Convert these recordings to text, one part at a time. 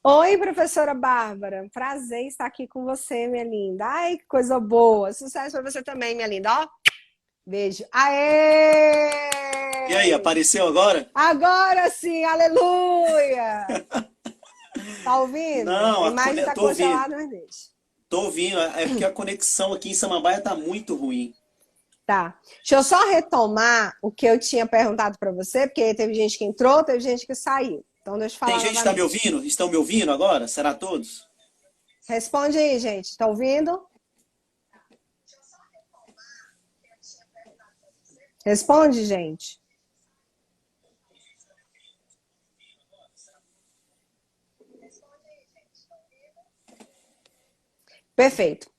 Oi, professora Bárbara. Prazer estar aqui com você, minha linda. Ai, que coisa boa. Sucesso para você também, minha linda. Ó, beijo. E aí, Aê! apareceu agora? Agora sim, aleluia! Tá ouvindo? Não, A imagem tá tô ouvindo. congelada, mas deixa. Tô ouvindo. É porque a conexão aqui em Samambaia tá muito ruim. Tá. Deixa eu só retomar o que eu tinha perguntado para você, porque teve gente que entrou, teve gente que saiu. Então, deixa eu Tem falar gente que está me novamente. ouvindo? Estão me ouvindo agora? Será todos? Responde aí, gente. Tá ouvindo? Responde, gente. Perfeito.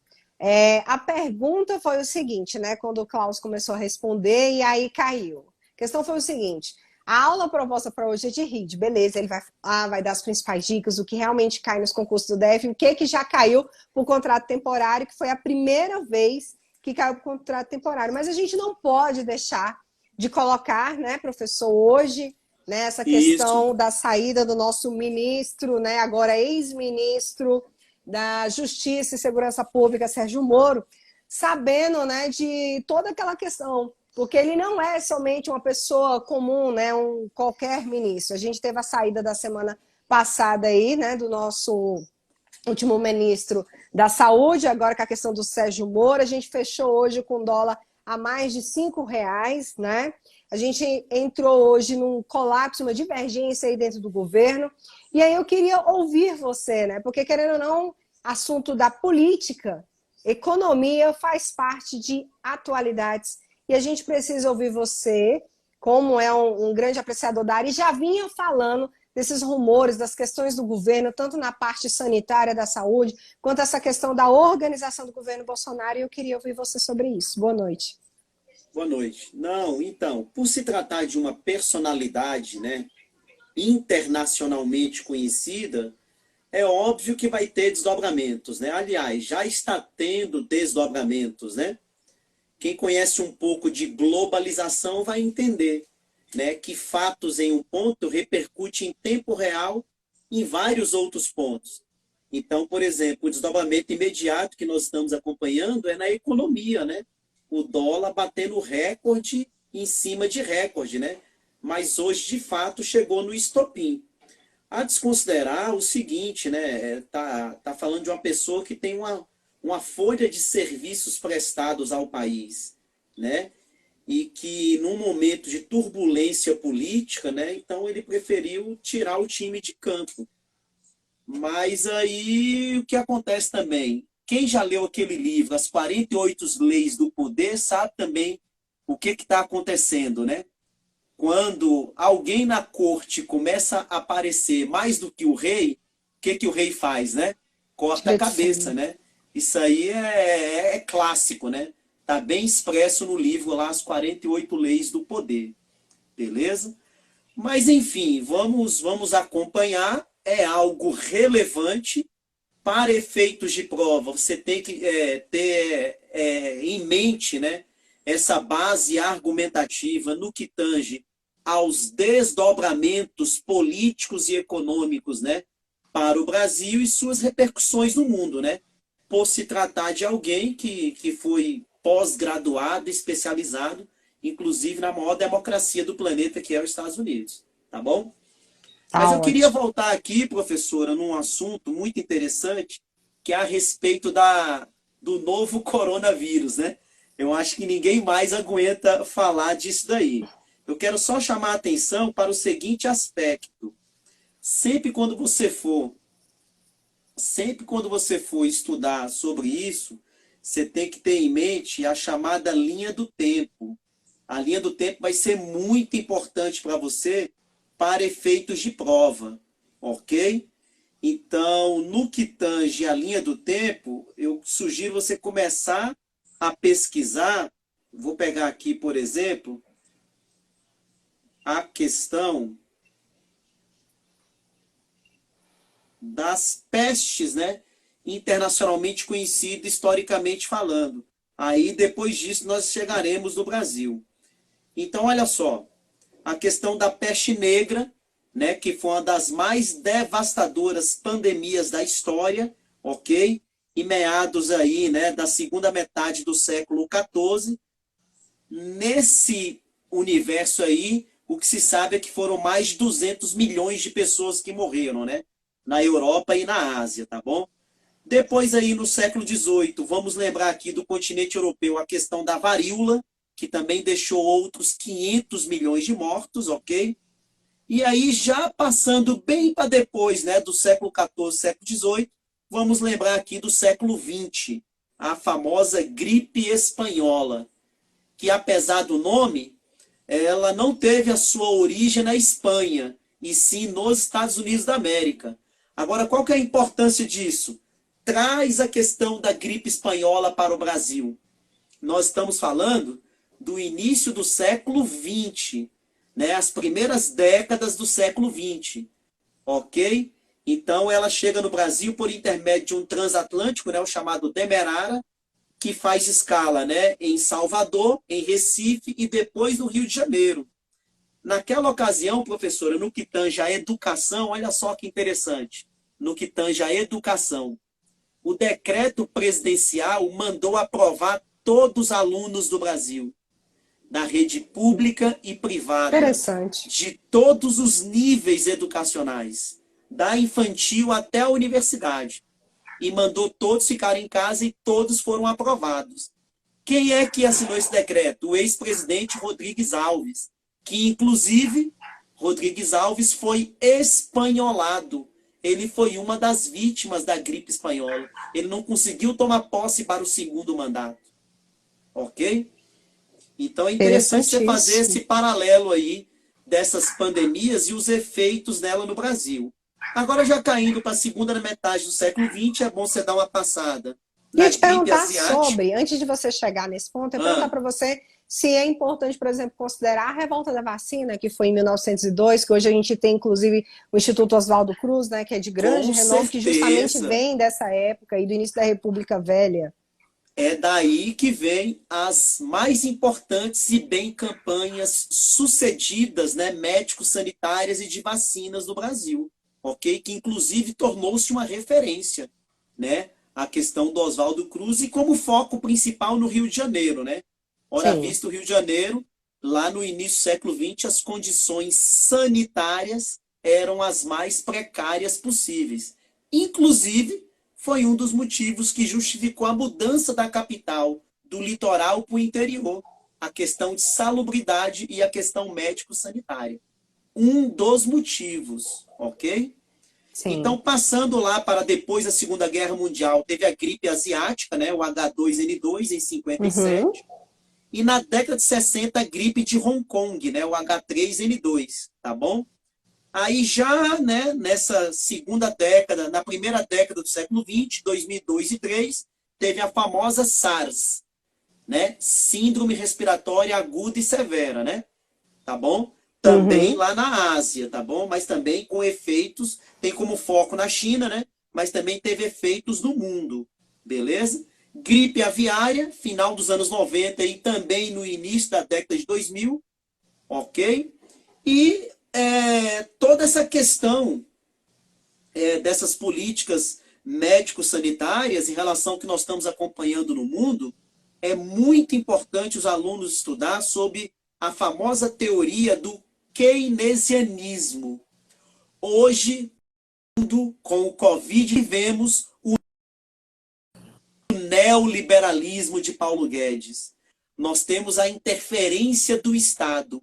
A pergunta foi o seguinte, né? Quando o Klaus começou a responder e aí caiu. A questão foi o seguinte: a aula proposta para hoje é de RID, beleza? Ele vai dar as principais dicas, o que realmente cai nos concursos do DF, o que já caiu por contrato temporário, que foi a primeira vez que caiu por contrato temporário. Mas a gente não pode deixar de colocar, né, professor, hoje, né, essa Isso, questão da saída do nosso ministro, né, agora ex-ministro da Justiça e Segurança Pública, Sérgio Moro, sabendo, né, de toda aquela questão, porque ele não é somente uma pessoa comum, né, um qualquer ministro. A gente teve a saída da semana passada aí, né, do nosso último ministro da Saúde, agora com a questão do Sérgio Moro, a gente fechou hoje com dólar a mais de R$ 5, né? A gente entrou hoje num colapso, uma divergência aí dentro do governo. E aí eu queria ouvir você, né? Porque, querendo ou não, assunto da política, economia faz parte de atualidades. E a gente precisa ouvir você, como é um grande apreciador da área, e já vinha falando desses rumores, das questões do governo, tanto na parte sanitária da saúde, quanto essa questão da organização do governo Bolsonaro, e eu queria ouvir você sobre isso. Boa noite. boa noite. Não, então, por se tratar de uma personalidade, né, internacionalmente conhecida, é óbvio que vai ter desdobramentos, né? Aliás, já está tendo desdobramentos, né? Quem conhece um pouco de globalização vai entender, né, que fatos em um ponto repercute em tempo real em vários outros pontos. Então, por exemplo, o desdobramento imediato que nós estamos acompanhando é na economia, né? O dólar batendo recorde em cima de recorde, né? Mas hoje, de fato, chegou no estopim. A desconsiderar o seguinte, né? Tá falando de uma pessoa que tem uma folha de serviços prestados ao país, né? E que num momento de turbulência política, né? Então ele preferiu tirar o time de campo. Mas aí o que acontece também? Quem já leu aquele livro, As 48 Leis do Poder, sabe também o que está acontecendo, né? Quando alguém na corte começa a aparecer mais do que o rei, o que o rei faz, né? Corta a Tira de cabeça, cima. né? Isso aí é clássico, né? Tá bem expresso no livro lá, As 48 Leis do Poder. Beleza? Mas, enfim, vamos acompanhar. É algo relevante para efeitos de prova. Você tem que ter em mente, né, essa base argumentativa no que tange aos desdobramentos políticos e econômicos, né, para o Brasil e suas repercussões no mundo, né? Por se tratar de alguém que foi pós-graduado, especializado, inclusive na maior democracia do planeta, que é os Estados Unidos. Tá bom? Mas Tá eu queria ótimo. voltar aqui, professora, num assunto muito interessante, que é a respeito do novo coronavírus, né? Eu acho que ninguém mais aguenta falar disso daí. Eu quero só chamar a atenção para o seguinte aspecto. Sempre quando você for, sempre quando você for estudar sobre isso, você tem que ter em mente a chamada linha do tempo. A linha do tempo vai ser muito importante para você para efeitos de prova, ok? Então, no que tange a linha do tempo, eu sugiro você começar a pesquisar. Vou pegar aqui, por exemplo, a questão das pestes, né? Internacionalmente conhecida, historicamente falando. Aí, depois disso, nós chegaremos no Brasil. Então, olha só, a questão da peste negra, né, que foi uma das mais devastadoras pandemias da história, ok? E meados aí, né, da segunda metade do século XIV. Nesse universo aí, o que se sabe é que foram mais de 200 milhões de pessoas que morreram, né? Na Europa e na Ásia, tá bom? Depois aí no século XVIII, vamos lembrar aqui do continente europeu a questão da varíola, que também deixou outros 500 milhões de mortos, ok? E aí já passando bem para depois, né, do século XIV, século XVIII, vamos lembrar aqui do século XX, a famosa gripe espanhola, que apesar do nome, ela não teve a sua origem na Espanha, e sim nos Estados Unidos da América. Agora, qual que é a importância disso? Traz a questão da gripe espanhola para o Brasil. Nós estamos falando do início do século XX, né? As primeiras décadas do século XX, ok? Então, ela chega no Brasil por intermédio de um transatlântico, né, o chamado Demerara, que faz escala, né, em Salvador, em Recife e depois no Rio de Janeiro. Naquela ocasião, professora, no que tange a educação, olha só que interessante, no que tange a educação, o decreto presidencial mandou aprovar todos os alunos do Brasil, da rede pública e privada, Interessante. de todos os níveis educacionais, da infantil até a universidade, e mandou todos ficarem em casa e todos foram aprovados. Quem é que assinou esse decreto? O ex-presidente Rodrigues Alves, que inclusive Rodrigues Alves foi espanholado. Ele foi uma das vítimas da gripe espanhola. Ele não conseguiu tomar posse para o segundo mandato. Ok? Então é interessante você fazer esse Interessantíssimo. paralelo aí dessas pandemias e os efeitos dela no Brasil. Agora, já caindo para a segunda metade do século XX, é bom você dar uma passada Ia na te gripe perguntar asiática. sobre, antes de você chegar nesse ponto, eu ia perguntar Ah, para você se é importante, por exemplo, considerar a revolta da vacina, que foi em 1902, que hoje a gente tem, inclusive, o Instituto Oswaldo Cruz, né, que é de grande com renome, que justamente certeza. vem dessa época e do início da República Velha. É daí que vem as mais importantes e bem campanhas sucedidas, né, médico-sanitárias e de vacinas no Brasil, ok? Que inclusive tornou-se uma referência, né? A questão do Oswaldo Cruz e como foco principal no Rio de Janeiro, né? Ora, Sim. visto o Rio de Janeiro, lá no início do século XX, as condições sanitárias eram as mais precárias possíveis. Inclusive, foi um dos motivos que justificou a mudança da capital do litoral para o interior, a questão de salubridade e a questão médico-sanitária. Um dos motivos, ok? Então, Sim. passando lá para depois da Segunda Guerra Mundial, teve a gripe asiática, né, o H2N2, em 57, Uhum. e na década de 60, a gripe de Hong Kong, né, o H3N2, tá bom? Aí já, né, nessa segunda década, na primeira década do século XX, 2002 e 2003, teve a famosa SARS, né? Síndrome respiratória aguda e severa, né? Tá bom? Também Uhum. lá na Ásia, tá bom? Mas também com efeitos, tem como foco na China, né? Mas também teve efeitos no mundo, beleza? Gripe aviária, final dos anos 90 e também no início da década de 2000, ok? E toda essa questão dessas políticas médico-sanitárias em relação ao que nós estamos acompanhando no mundo, é muito importante os alunos estudar sobre a famosa teoria do keynesianismo. Hoje, com o Covid, vivemos o neoliberalismo de Paulo Guedes. Nós temos a interferência do Estado.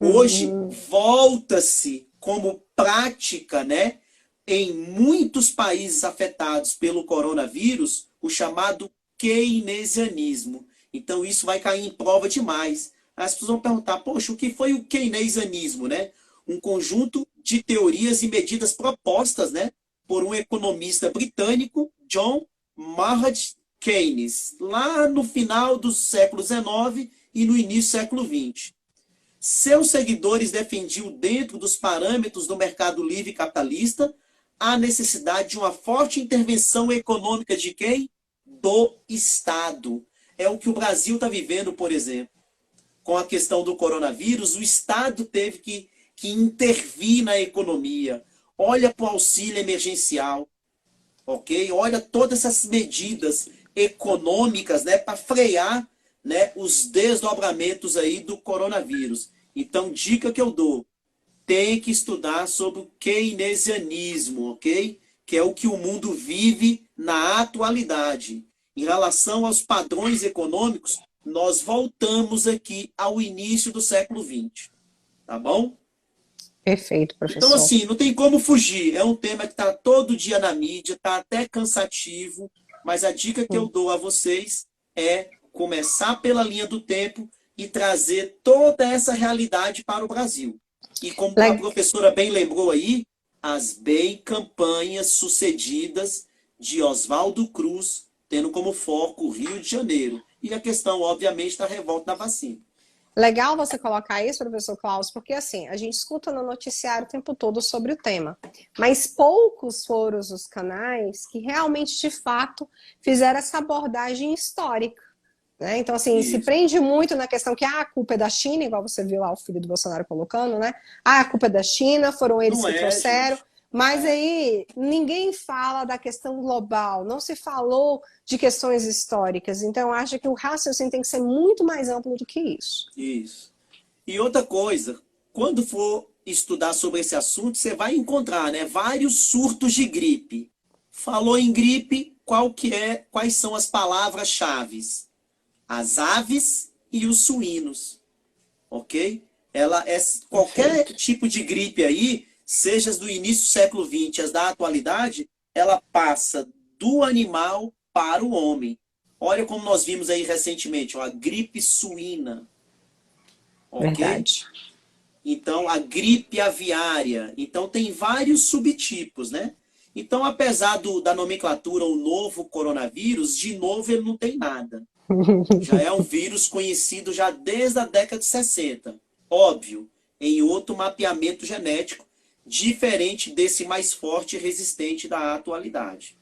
Hoje, Uhum. volta-se como prática, né, em muitos países afetados pelo coronavírus, o chamado keynesianismo. Então, isso vai cair em prova demais. As pessoas vão perguntar, poxa, o que foi o keynesianismo, né? Um conjunto de teorias e medidas propostas, né, por um economista britânico, John Maynard Keynes, lá no final do século XIX e no início do século XX. Seus seguidores defendiam, dentro dos parâmetros do mercado livre capitalista, a necessidade de uma forte intervenção econômica de quem? Do Estado. É o que o Brasil está vivendo, por exemplo. Com a questão do coronavírus, o Estado teve que que intervir na economia. Olha para o auxílio emergencial, ok? Olha todas essas medidas econômicas, né, para frear, né, os desdobramentos aí do coronavírus. Então, dica que eu dou, tem que estudar sobre o keynesianismo, ok? Que é o que o mundo vive na atualidade. Em relação aos padrões econômicos, nós voltamos aqui ao início do século XX, tá bom? Perfeito, Então, professor. assim, não tem como fugir. É um tema que está todo dia na mídia, está até cansativo, mas a dica que eu dou a vocês é começar pela linha do tempo e trazer toda essa realidade para o Brasil. E como a professora bem lembrou aí, as bem campanhas sucedidas de Oswaldo Cruz, tendo como foco o Rio de Janeiro. E a questão, obviamente, da revolta da vacina. Legal você colocar isso, professor Klaus, porque assim, a gente escuta no noticiário o tempo todo sobre o tema, mas poucos foram os canais que realmente, de fato, fizeram essa abordagem histórica, né? Então, assim, se Isso. prende muito na questão que a culpa é da China, igual você viu lá o filho do Bolsonaro colocando, né? A culpa é da China, foram eles Não que é, trouxeram. gente. Mas aí ninguém fala da questão global, não se falou de questões históricas. Então, eu acho que o raciocínio tem que ser muito mais amplo do que isso. Isso. E outra coisa, quando for estudar sobre esse assunto, você vai encontrar, né, vários surtos de gripe. Falou em gripe, quais são as palavras-chave? As aves e os suínos, ok? Qualquer Perfeito. tipo de gripe aí, seja as do início do século XX, as da atualidade, ela passa do animal para o homem. Olha como nós vimos aí recentemente, ó, a gripe suína, ok? Verdade. Então, a gripe aviária. Então, tem vários subtipos, né? Então, apesar da nomenclatura, o novo coronavírus, de novo ele não tem nada. Já é um vírus conhecido já desde a década de 60. Óbvio, em outro mapeamento genético, diferente desse mais forte e resistente da atualidade.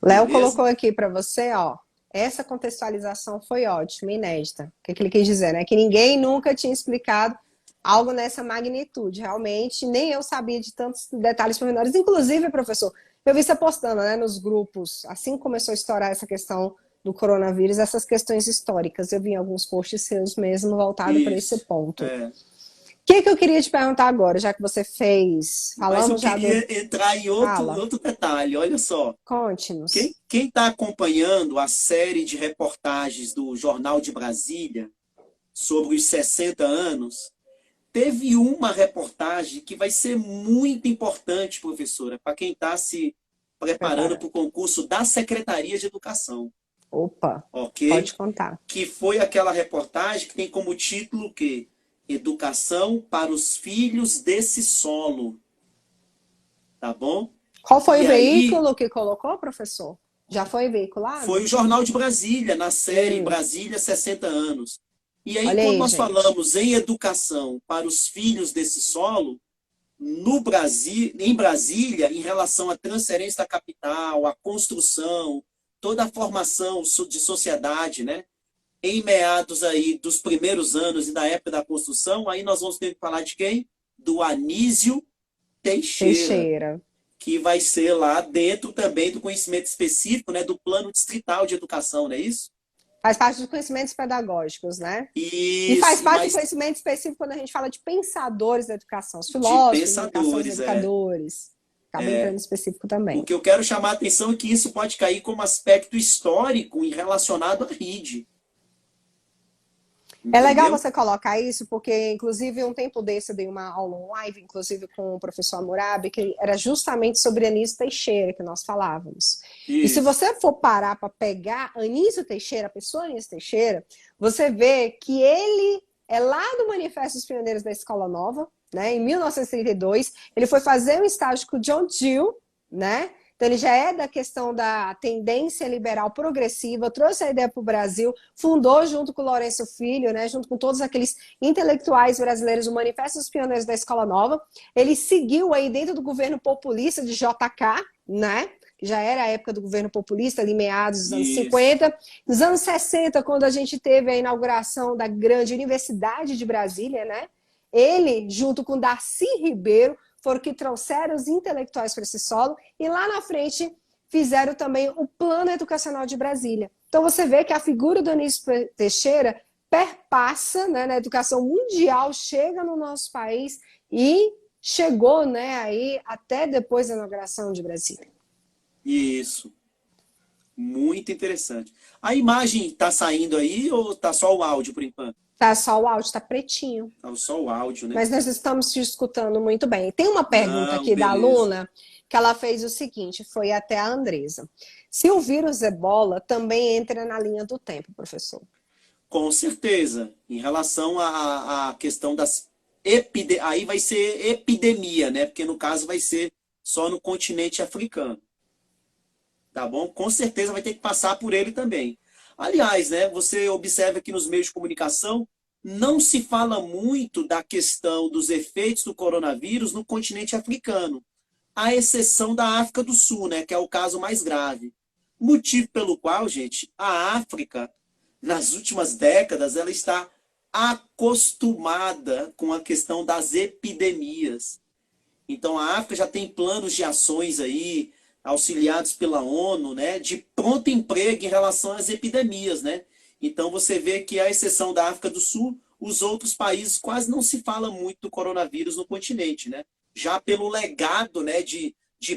Léo Beleza? colocou aqui para você, ó, essa contextualização foi ótima, inédita. O que ele quis dizer, né? Que ninguém nunca tinha explicado algo nessa magnitude. Realmente, nem eu sabia de tantos detalhes pormenores. Inclusive, professor, eu vi você postando, né, nos grupos, assim que começou a estourar essa questão do coronavírus, essas questões históricas. Eu vi alguns posts seus mesmo voltados para esse Isso. ponto. É. O que eu queria te perguntar agora, já que você fez? Mas eu Falamos já do... queria entrar em Fala, outro detalhe. Olha só. conte-nos. Quem está acompanhando a série de reportagens do Jornal de Brasília sobre os 60 anos, teve uma reportagem que vai ser muito importante, professora, para quem está se preparando Prepara. para o concurso da Secretaria de Educação, Opa, ok? pode contar. Que foi aquela reportagem que tem como título o quê? Educação para os filhos desse solo, tá bom? Qual foi o E aí, veículo que colocou, professor? Já foi foi veiculado? o Jornal de Brasília, na série Brasília 60 anos. E aí, Olha quando aí, nós gente. falamos em educação para os filhos desse solo, no Brasil, em Brasília, em relação à transferência da capital, à construção, toda a formação de sociedade, né? Em meados aí dos primeiros anos e da época da construção, aí nós vamos ter que falar de quem? Do Anísio Teixeira, Teixeira. que vai ser lá dentro também do conhecimento específico, né, do plano distrital de educação, não é isso? Faz parte dos conhecimentos pedagógicos, né? E faz Isso, parte do mas conhecimento específico quando a gente fala de pensadores da educação, os de filósofos da educação, os pensadores, educadores. Acaba entrando específico também. o que eu quero chamar a atenção é que isso pode cair como aspecto histórico e relacionado à rede. É legal Entendeu? você colocar isso, porque, inclusive, um tempo desse eu dei uma aula online, inclusive com o professor Hammurabi, que era justamente sobre Anísio Teixeira, que nós falávamos. E se Isso. você for parar para pegar Anísio Teixeira, a pessoa Anísio Teixeira, você vê que ele é lá do Manifesto dos Pioneiros da Escola Nova, né? Em 1932, ele foi fazer um estágio com o John Dewey, né? Então, ele já é da questão da tendência liberal progressiva, trouxe a ideia para o Brasil, fundou junto com o Lourenço Filho, né, junto com todos aqueles intelectuais brasileiros, o Manifesto dos Pioneiros da Escola Nova. Ele seguiu aí dentro do governo populista de JK, né, que já era a época do governo populista, ali meados dos anos Isso. 50. Nos anos 60, quando a gente teve a inauguração da grande Universidade de Brasília, né, Ele, junto com Darcy Ribeiro, foram que trouxeram os intelectuais para esse solo e lá na frente fizeram também o Plano Educacional de Brasília. Então você vê que a figura do Anísio Teixeira perpassa, né, na educação mundial, chega no nosso país e chegou, né, aí até depois da inauguração de Brasília. Isso. Muito interessante. A imagem está saindo aí ou está só o áudio por enquanto? Tá só o áudio, tá pretinho. Tá só o áudio, né? Mas nós estamos te escutando muito bem. Tem uma pergunta aqui da beleza. aluna que ela fez o seguinte, foi até a Andresa. Se o vírus ebola também entra na linha do tempo, professor? Com certeza. Em relação à questão das aí vai ser epidemia, né? Porque no caso vai ser só no continente africano. Tá bom? Com certeza vai ter que passar por ele também. Aliás, né, você observa que nos meios de comunicação não se fala muito da questão dos efeitos do coronavírus no continente africano, à exceção da África do Sul, né, que é o caso mais grave. Motivo pelo qual, gente, a África, nas últimas décadas, ela está acostumada com a questão das epidemias. Então, a África já tem planos de ações aí, auxiliados pela ONU, né, de pronto emprego em relação às epidemias, né? Então você vê que, à exceção da África do Sul, os outros países quase não se fala muito do coronavírus no continente, né? Já pelo legado, né, de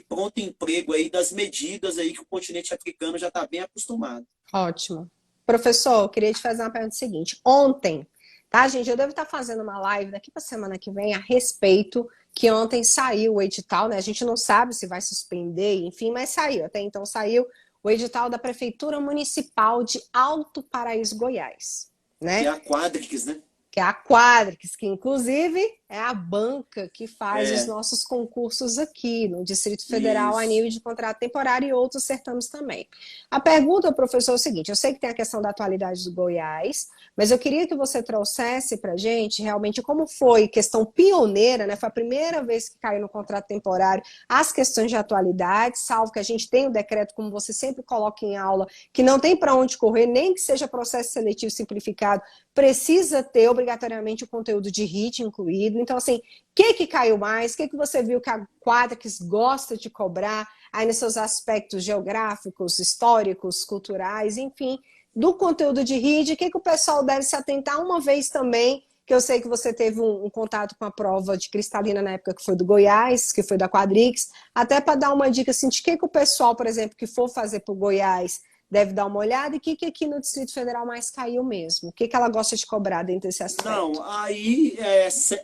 pronto emprego aí, das medidas aí que o continente africano já está bem acostumado. Ótimo. Professor, eu queria te fazer uma pergunta seguinte. Ontem, tá, gente? Eu devo estar fazendo uma live daqui para a semana que vem a respeito que ontem saiu o edital, né? A gente não sabe se vai suspender, enfim, mas saiu. Até então saiu o edital da Prefeitura Municipal de Alto Paraíso, Goiás, né? Que é a Quadrix, né? Que é a Quadrix, que inclusive é a banca que faz os nossos concursos aqui no Distrito Federal. Isso. A nível de contrato temporário e outros certames também. A pergunta, professor, é o seguinte, eu sei que tem a questão da atualidade do Goiás, mas eu queria que você trouxesse para a gente realmente como foi questão pioneira, né? Foi a primeira vez que caiu no contrato temporário as questões de atualidade, salvo que a gente tem o decreto, como você sempre coloca em aula, que não tem para onde correr, nem que seja processo seletivo simplificado, precisa ter obrigatoriamente o conteúdo de RIT incluído. Então, assim, o que caiu mais? O que você viu que a Quadrix gosta de cobrar aí nos seus aspectos geográficos, históricos, culturais, enfim, do conteúdo de RIT? O que o pessoal deve se atentar uma vez também, que eu sei que você teve um contato com a prova de Cristalina na época que foi do Goiás, que foi da Quadrix, até para dar uma dica assim, de que o pessoal, por exemplo, que for fazer para o Goiás deve dar uma olhada, e o que aqui no Distrito Federal mais caiu mesmo? O que ela gosta de cobrar dentro desse aspecto? Não, aí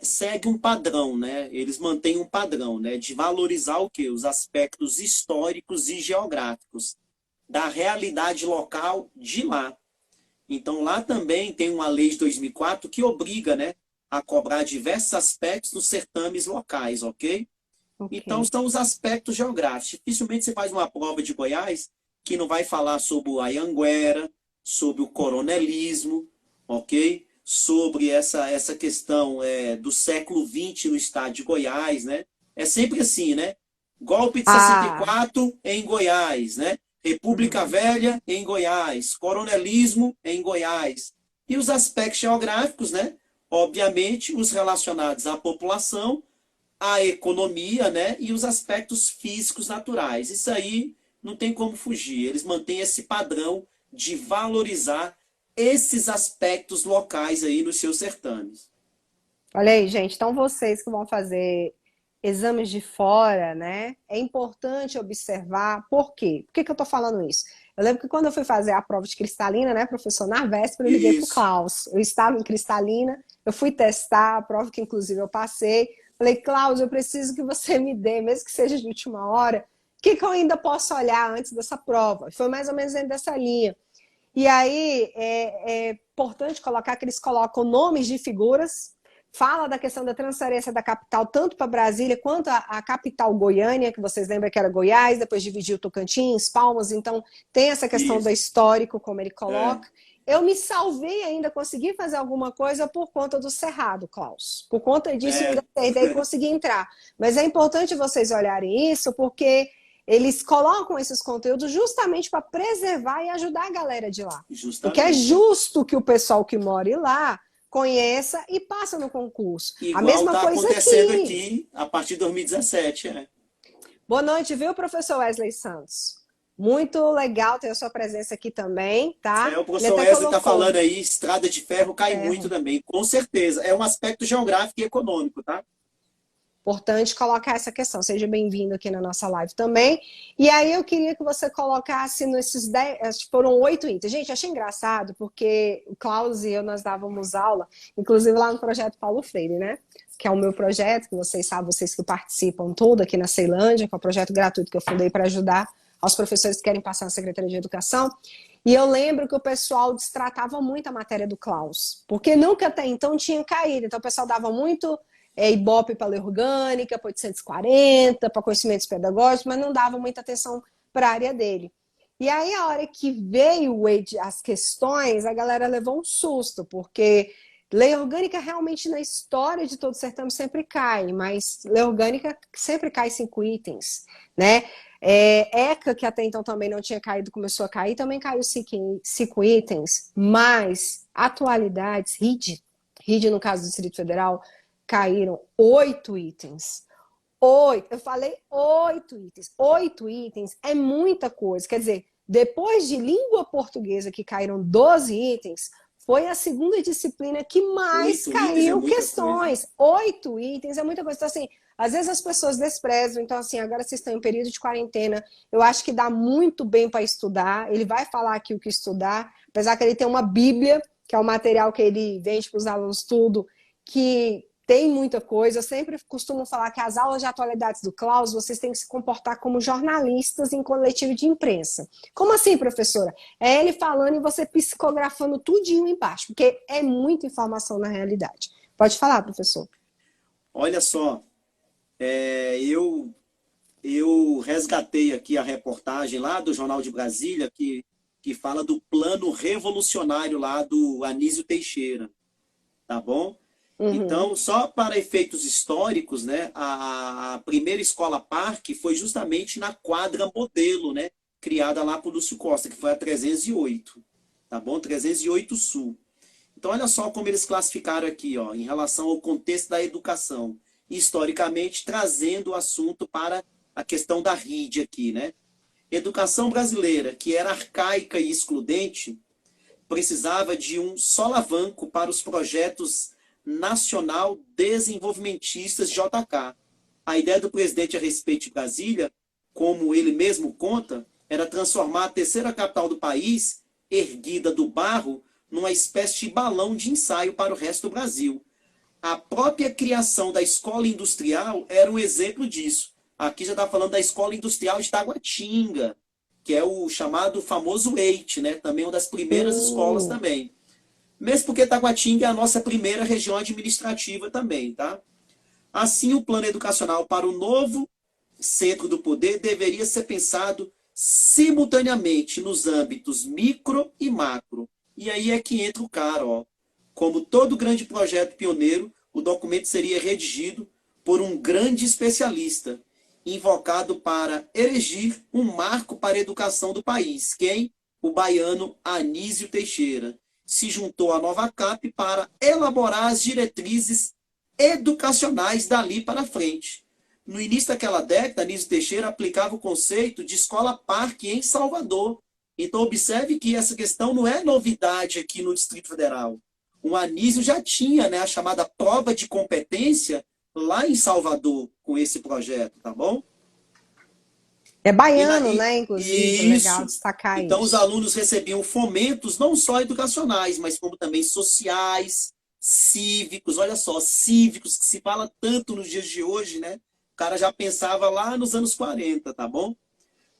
segue um padrão, né? Eles mantêm um padrão, né? De valorizar o quê? Os aspectos históricos e geográficos da realidade local de lá. Então, lá também tem uma lei de 2004 que obriga, né, a cobrar diversos aspectos dos certames locais, ok? Então, são os aspectos geográficos. Dificilmente você faz uma prova de Goiás que não vai falar sobre o Anhanguera, sobre o coronelismo, ok? Sobre essa questão do século XX no estado de Goiás, né? É sempre assim, né? Golpe de 64 em Goiás, né? República Velha em Goiás, coronelismo em Goiás. E os aspectos geográficos, né? Obviamente, os relacionados à população, à economia, né? E os aspectos físicos naturais. Isso aí não tem como fugir. Eles mantêm esse padrão de valorizar esses aspectos locais aí nos seus certames. Olha aí, gente. Então, vocês que vão fazer exames de fora, né? É importante observar por quê. Por que eu tô falando isso? Eu lembro que quando eu fui fazer a prova de Cristalina, né, professor, na véspera eu liguei pro Klaus. Eu estava em Cristalina, eu fui testar a prova, que inclusive eu passei. Falei, Klaus, eu preciso que você me dê, mesmo que seja de última hora, o que eu ainda posso olhar antes dessa prova? Foi mais ou menos dentro dessa linha. E aí é importante colocar que eles colocam nomes de figuras, fala da questão da transferência da capital, tanto para Brasília quanto a capital Goiânia, que vocês lembram que era Goiás, depois dividiu Tocantins, Palmas, então tem essa questão do histórico, como ele coloca. Eu me salvei ainda, consegui fazer alguma coisa por conta do Cerrado, Klaus. Por conta disso, eu ainda consegui entrar. Mas é importante vocês olharem isso, porque eles colocam esses conteúdos justamente para preservar e ajudar a galera de lá. Justamente. Porque é justo que o pessoal que mora lá conheça e passa no concurso. Igual A mesma está coisa acontecendo aqui. aqui a partir de 2017, né? Boa noite, viu, professor Wesley Santos? Muito legal ter a sua presença aqui também, tá? O Ele professor até Wesley está colocou falando aí, estrada de ferro cai muito ferro. também, com certeza. É um aspecto geográfico e econômico, tá? Importante colocar essa questão. Seja bem-vindo aqui na nossa live também. E aí eu queria que você colocasse nesses 10, acho que foram 8 itens. Gente, achei engraçado, porque o Klaus e eu, nós dávamos aula, inclusive lá no projeto Paulo Freire, né? Que é o meu projeto, que vocês sabem, vocês que participam todo aqui na Ceilândia, que é um projeto gratuito que eu fundei para ajudar aos professores que querem passar na Secretaria de Educação. E eu lembro que o pessoal destratava muito a matéria do Klaus, porque nunca até então tinha caído. Então o pessoal dava muito Ibope para lei orgânica, para 840, para conhecimentos pedagógicos, mas não dava muita atenção para a área dele. E aí, a hora que veio as questões, a galera levou um susto, porque lei orgânica realmente na história de todo o certame sempre cai, mas lei orgânica sempre cai 5 itens, né? ECA, que até então também não tinha caído, começou a cair, também caiu 5 itens, mas atualidades, RID no caso do Distrito Federal, caíram 8 itens. 8, eu falei 8 itens. 8 itens é muita coisa. Quer dizer, depois de língua portuguesa, que caíram 12 itens, foi a segunda disciplina que mais 8 itens é caiu muita coisa. questões. 8 itens é muita coisa. Então, assim, às vezes as pessoas desprezam. Então, assim, agora vocês estão em período de quarentena. Eu acho que dá muito bem para estudar. Ele vai falar aqui o que estudar. Apesar que ele tem uma Bíblia, que é o material que ele vende para os alunos tudo, que tem muita coisa. Eu sempre costumo falar que as aulas de atualidades do Klaus, vocês têm que se comportar como jornalistas em coletivo de imprensa. Como assim, professora? É ele falando e você psicografando tudinho embaixo, porque é muita informação na realidade. Pode falar, professor. Olha só, eu resgatei aqui a reportagem lá do Jornal de Brasília, que fala do plano revolucionário lá do Anísio Teixeira, tá bom? Então, só para efeitos históricos, né, a primeira escola parque foi justamente na quadra modelo, né, criada lá por Lúcio Costa, que foi a 308, tá bom? 308 Sul. Então, olha só como eles classificaram aqui, ó, em relação ao contexto da educação, historicamente trazendo o assunto para a questão da rede aqui, né? Educação brasileira, que era arcaica e excludente, precisava de um solavanco para os projetos nacional desenvolvimentistas JK. A ideia do presidente a respeito de Brasília, como ele mesmo conta, era transformar a terceira capital do país, erguida do barro, numa espécie de balão de ensaio para o resto do Brasil. A própria criação da escola industrial era um exemplo disso. Aqui já está falando da escola industrial de Taguatinga, que é o chamado famoso EIT, né? Também uma das primeiras escolas também. Mesmo porque Taguatinga é a nossa primeira região administrativa também, tá? Assim, o plano educacional para o novo centro do poder deveria ser pensado simultaneamente nos âmbitos micro e macro. E aí é que entra o cara, ó. Como todo grande projeto pioneiro, o documento seria redigido por um grande especialista, invocado para erigir um marco para a educação do país. Quem? O baiano Anísio Teixeira. Se juntou à nova CAP para elaborar as diretrizes educacionais dali para frente. No início daquela década, Anísio Teixeira aplicava o conceito de escola-parque em Salvador. Então, observe que essa questão não é novidade aqui no Distrito Federal. O Anísio já tinha, né, a chamada prova de competência lá em Salvador com esse projeto, tá bom? É baiano, né? Inclusive, legal isso. destacar Então, isso. os alunos recebiam fomentos não só educacionais, mas como também sociais, cívicos. Olha só, cívicos, que se fala tanto nos dias de hoje, né? O cara já pensava lá nos anos 40, tá bom?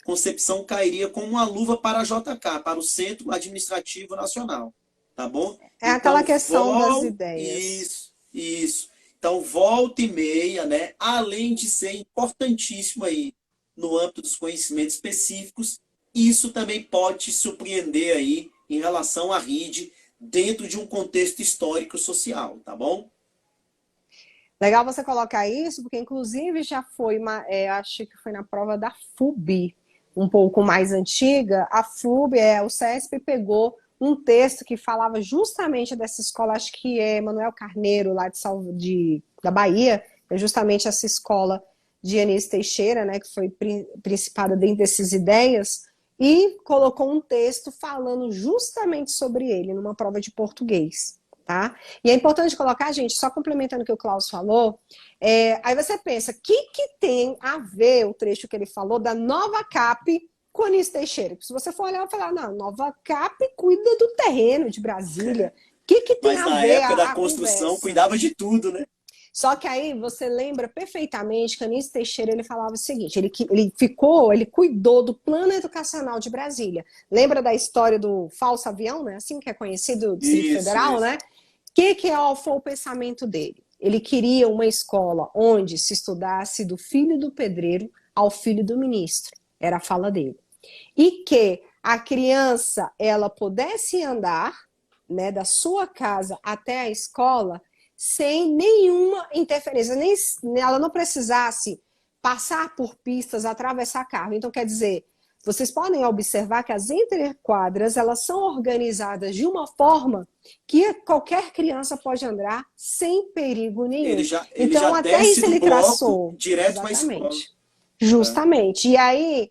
Concepção cairia como uma luva para a JK, para o Centro Administrativo Nacional, tá bom? É aquela Então, questão das ideias. isso. Então, volta e meia, né? Além de ser importantíssimo aí no âmbito dos conhecimentos específicos, isso também pode te surpreender aí em relação à RID dentro de um contexto histórico-social, tá bom? Legal você colocar isso, porque inclusive já foi, acho que foi na prova da FUB, um pouco mais antiga. A FUB, o CESP pegou um texto que falava justamente dessa escola, acho que é Manuel Carneiro, lá da Bahia, é justamente essa escola de Anísio Teixeira, né, que foi principada dentro dessas ideias, e colocou um texto falando justamente sobre ele, numa prova de português. Tá? E é importante colocar, gente, só complementando o que o Klaus falou, aí você pensa, o que tem a ver o trecho que ele falou da Nova Cap com Anísio Teixeira? Se você for olhar e falar, não, Nova Cap cuida do terreno de Brasília. O que tem Mas a na ver época da a construção conversa? cuidava de tudo, né? Só que aí você lembra perfeitamente que Anísio Teixeira ele falava o seguinte, ele cuidou do plano educacional de Brasília. Lembra da história do falso avião, né? Assim que é conhecido, do Distrito Federal, Isso. né? Foi o pensamento dele? Ele queria uma escola onde se estudasse do filho do pedreiro ao filho do ministro. Era a fala dele. E que a criança ela pudesse andar, né, da sua casa até a escola sem nenhuma interferência, nem ela não precisasse passar por pistas, atravessar carro. Então, quer dizer, vocês podem observar que as interquadras elas são organizadas de uma forma que qualquer criança pode andar sem perigo nenhum. Ele Então, já até desce isso do ele bloco traçou. direto para a escola. Exatamente. Justamente. E aí,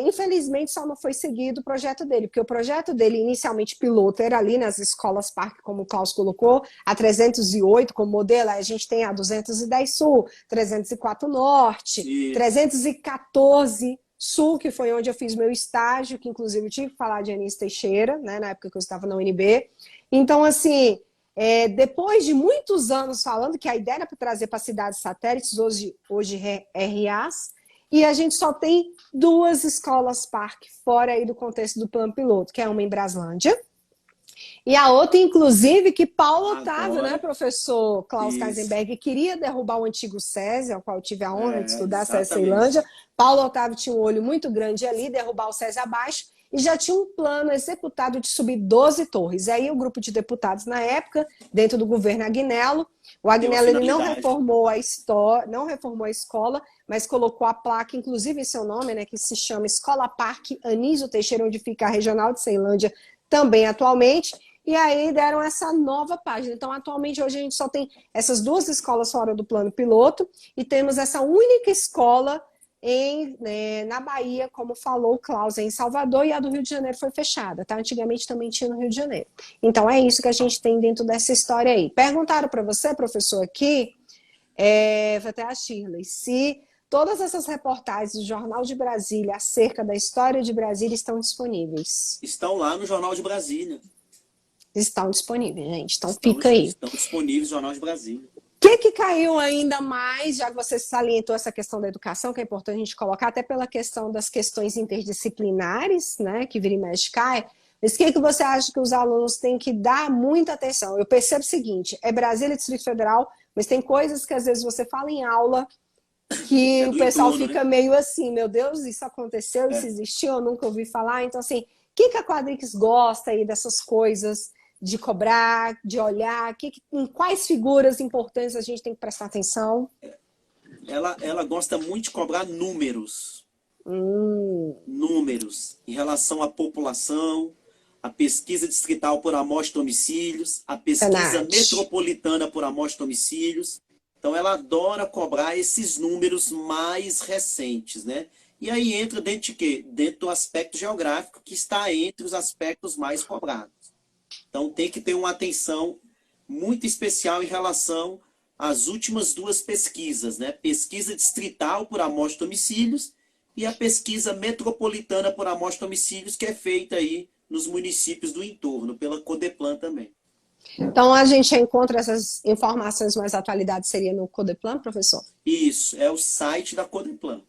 infelizmente, só não foi seguido o projeto dele, porque o projeto dele, inicialmente piloto, era ali nas escolas parque, como o Klaus colocou, a 308 como modelo, a gente tem a 210 Sul, 304 Norte, Isso. 314 Sul, que foi onde eu fiz meu estágio, que inclusive eu tive que falar de Anísio Teixeira, né, na época que eu estava na UNB. Então, assim, depois de muitos anos falando que a ideia era para trazer para cidades satélites, hoje RAs, e a gente só tem 2 escolas parque fora aí do contexto do plano piloto, que é uma em Braslândia, e a outra, inclusive, que Paulo Otávio, né, professor Klaus Kaisenberg, queria derrubar o antigo SESI, ao qual eu tive a honra de estudar, SESI Ceilândia. Paulo Otávio tinha um olho muito grande ali, derrubar o SESI abaixo, e já tinha um plano executado de subir 12 torres. E aí o grupo de deputados na época, dentro do governo Agnello, o Agnello ele não reformou a escola, mas colocou a placa, inclusive em seu nome, né, que se chama Escola Parque Anísio Teixeira, onde fica a Regional de Ceilândia, também atualmente, e aí deram essa nova página. Então, atualmente, hoje a gente só tem essas 2 escolas fora do plano piloto, e temos essa única escola na Bahia, como falou o Klaus, em Salvador, e a do Rio de Janeiro foi fechada, tá? Antigamente também tinha no Rio de Janeiro. Então, é isso que a gente tem dentro dessa história aí. Perguntaram para você, professor, aqui, até a Shirley, se todas essas reportagens do Jornal de Brasília acerca da história de Brasília estão disponíveis. Estão lá no Jornal de Brasília. Estão disponíveis, gente. Então fica aí. Estão disponíveis no Jornal de Brasília. O que caiu ainda mais, já que você salientou essa questão da educação, que é importante a gente colocar, até pela questão das questões interdisciplinares, né, que vira e mexe cai, mas o que você acha que os alunos têm que dar muita atenção? Eu percebo o seguinte, Brasília, Distrito Federal, mas tem coisas que às vezes você fala em aula que o pessoal fica meio assim, meu Deus, isso aconteceu, isso existiu, eu nunca ouvi falar. Então, assim, o que a Quadrix gosta aí dessas coisas de cobrar, de olhar, em quais figuras importantes a gente tem que prestar atenção? Ela gosta muito de cobrar números. Números em relação à população, a pesquisa distrital por amostra de domicílios, a pesquisa metropolitana por amostra de domicílios. Então, ela adora cobrar esses números mais recentes, né? E aí entra dentro de quê? Dentro do aspecto geográfico, que está entre os aspectos mais cobrados. Então, tem que ter uma atenção muito especial em relação às últimas 2 pesquisas, né? Pesquisa distrital por amostra de domicílios e a pesquisa metropolitana por amostra de domicílios, que é feita aí nos municípios do entorno, pela Codeplan também. Então, a gente encontra essas informações mais atualidades, seria no Codeplan, professor? Isso, é o site da Codeplan.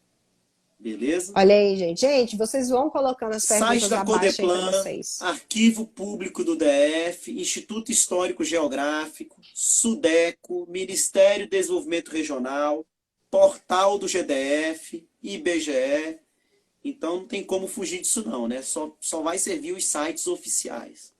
Beleza? Olha aí, gente. Gente, vocês vão colocando as perguntas site da abaixo Codeplan, aí para vocês. Arquivo Público do DF, Instituto Histórico Geográfico, Sudeco, Ministério do Desenvolvimento Regional, Portal do GDF, IBGE. Então não tem como fugir disso não, né? Só vai servir os sites oficiais.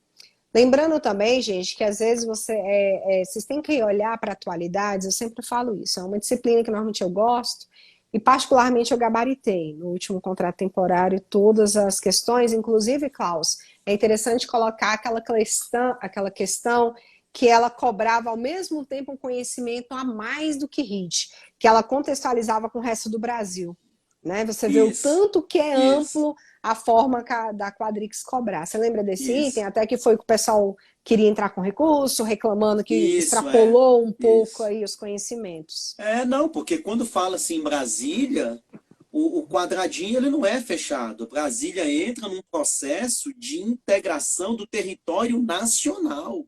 Lembrando também, gente, que às vezes vocês têm que olhar para atualidades, eu sempre falo isso, é uma disciplina que normalmente eu gosto, E particularmente eu gabaritei no último contrato temporário todas as questões, inclusive, Klaus, é interessante colocar aquela questão que ela cobrava ao mesmo tempo um conhecimento a mais do que RID, que ela contextualizava com o resto do Brasil. Né? Você vê o Isso, tanto que é isso, amplo a forma da Quadrix cobrar. Você lembra desse item? isso. Até que foi que o pessoal queria entrar com recurso, reclamando que Isso, extrapolou um pouco isso. aí os conhecimentos. Não, porque quando fala assim em Brasília, o quadradinho ele não é fechado. Brasília entra num processo de integração do território nacional.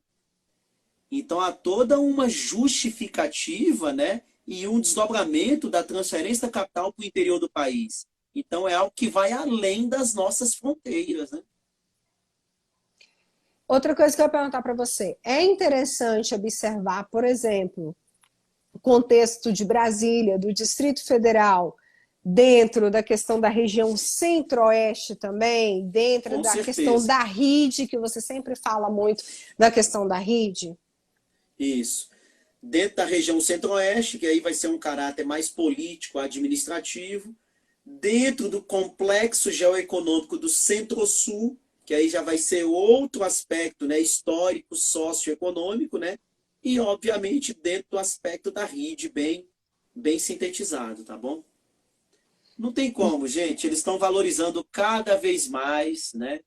Então há toda uma justificativa, né, e um desdobramento da transferência da capital para o interior do país. Então é algo que vai além das nossas fronteiras, né? Outra coisa que eu ia perguntar para você, é interessante observar, por exemplo, o contexto de Brasília, do Distrito Federal, dentro da questão da região centro-oeste também, dentro Com da questão certeza. da RID, que você sempre fala muito da questão da RID? Isso. Dentro da região centro-oeste, que aí vai ser um caráter mais político, administrativo, dentro do complexo geoeconômico do Centro-Sul, que aí já vai ser outro aspecto, né, histórico, socioeconômico, né, e obviamente dentro do aspecto da RID, bem sintetizado, tá bom? Não tem como, gente, eles estão valorizando cada vez mais, né?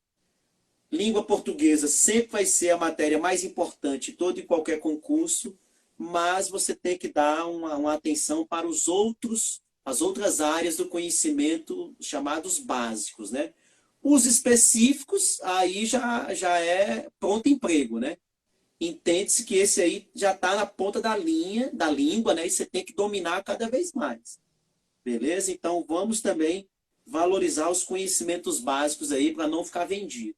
Língua portuguesa sempre vai ser a matéria mais importante em todo e qualquer concurso, mas você tem que dar uma atenção para as outras áreas do conhecimento chamados básicos, né? Os específicos, aí já é pronto emprego, né? Entende-se que esse aí já está na ponta da linha, da língua, né? E você tem que dominar cada vez mais. Beleza? Então vamos também valorizar os conhecimentos básicos aí para não ficar vendido.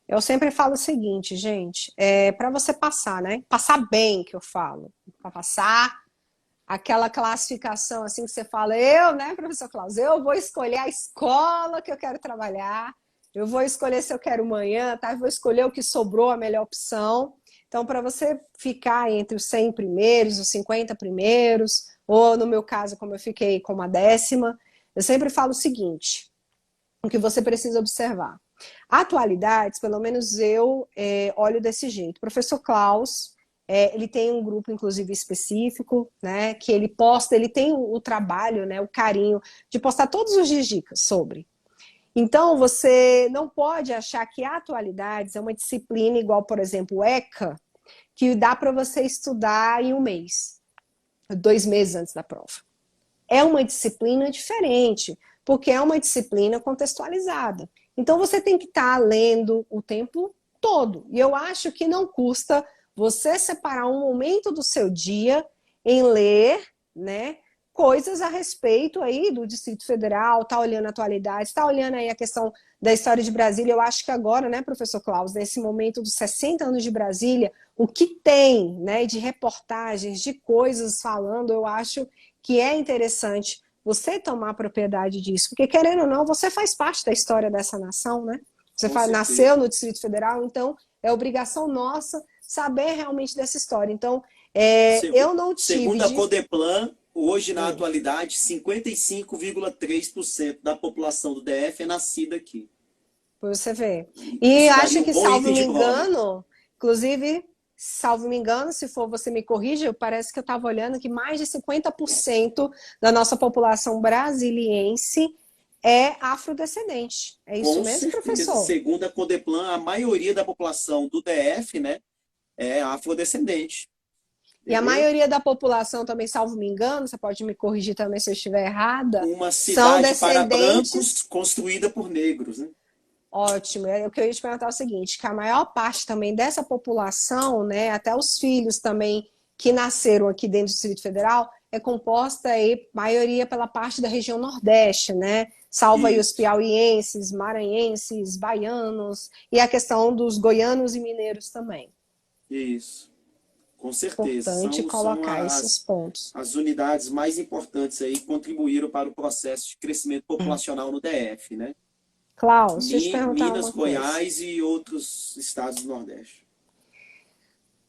Eu sempre falo o seguinte, gente, para você passar, né? Passar bem, que eu falo. Para passar aquela classificação assim que você fala, eu, né, professor Klaus, eu vou escolher a escola que eu quero trabalhar, eu vou escolher se eu quero manhã, tá? Eu vou escolher o que sobrou, a melhor opção. Então, para você ficar entre os 100 primeiros, os 50 primeiros, ou no meu caso, como eu fiquei como a 10ª, eu sempre falo o seguinte, o que você precisa observar. Atualidades, pelo menos eu olho desse jeito. O professor Klaus, ele tem um grupo, inclusive, específico, né, que ele posta, ele tem o trabalho, né, o carinho de postar todos os dias dicas sobre. Então, você não pode achar que atualidades é uma disciplina igual, por exemplo, o ECA, que dá para você estudar em um mês, 2 meses antes da prova. É uma disciplina diferente, porque é uma disciplina contextualizada. Então você tem que estar lendo o tempo todo. E eu acho que não custa você separar um momento do seu dia em ler, né, coisas a respeito aí do Distrito Federal, tá olhando a atualidade, tá olhando aí a questão da história de Brasília. Eu acho que agora, né, professor Klaus, nesse momento dos 60 anos de Brasília, o que tem, né, de reportagens, de coisas falando, eu acho que é interessante você tomar propriedade disso, porque querendo ou não, você faz parte da história dessa nação, né? Você Com nasceu certeza. no Distrito Federal, então é obrigação nossa saber realmente dessa história. Então, eu não tive Segundo a de... Codeplan, hoje na Hum, atualidade, 55,3% da população do DF é nascida aqui. pra você ver. E Isso daria acho um que, bom salvo item me de prova. engano, inclusive, salvo me engano, se for você me corrija, parece que eu estava olhando que mais de 50% da nossa população brasiliense é afrodescendente. É isso Com mesmo, certeza, professor? segundo a Codeplan, a maioria da população do DF, né, é afrodescendente. E a Beleza? maioria da população também, salvo me engano, você pode me corrigir também se eu estiver errada, Uma são cidade para brancos descendentes. construída por negros, né? Ótimo. O que eu ia te perguntar é o seguinte, que a maior parte também dessa população, né, até os filhos também que nasceram aqui dentro do Distrito Federal, é composta aí, maioria pela parte da região Nordeste, né? Salvo aí os Isso, piauienses, maranhenses, baianos, e a questão dos goianos e mineiros também. isso. Com certeza. Importante São colocar esses pontos. as unidades mais importantes aí que contribuíram para o processo de crescimento populacional no DF, né? Klaus, deixa eu te perguntar Minas, uma coisa. Goiás e outros estados do Nordeste.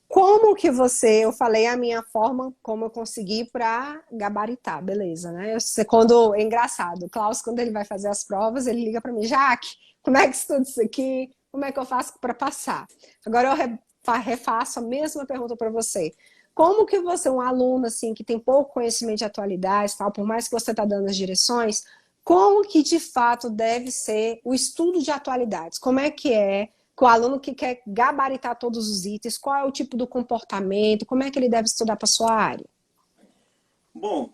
Como que você, eu falei a minha forma, como eu consegui para gabaritar, beleza, né? Quando, é engraçado, o Klaus, quando ele vai fazer as provas, ele liga para mim, Jaque, como é que estuda isso aqui? Como é que eu faço para passar? Agora eu refaço a mesma pergunta para você. Como que você, um aluno assim, que tem pouco conhecimento de atualidades, tal, por mais que você está dando as direções, como que de fato deve ser o estudo de atualidades? Como é que é? Com o aluno que quer gabaritar todos os itens, qual é o tipo do comportamento, como é que ele deve estudar para a sua área? Bom,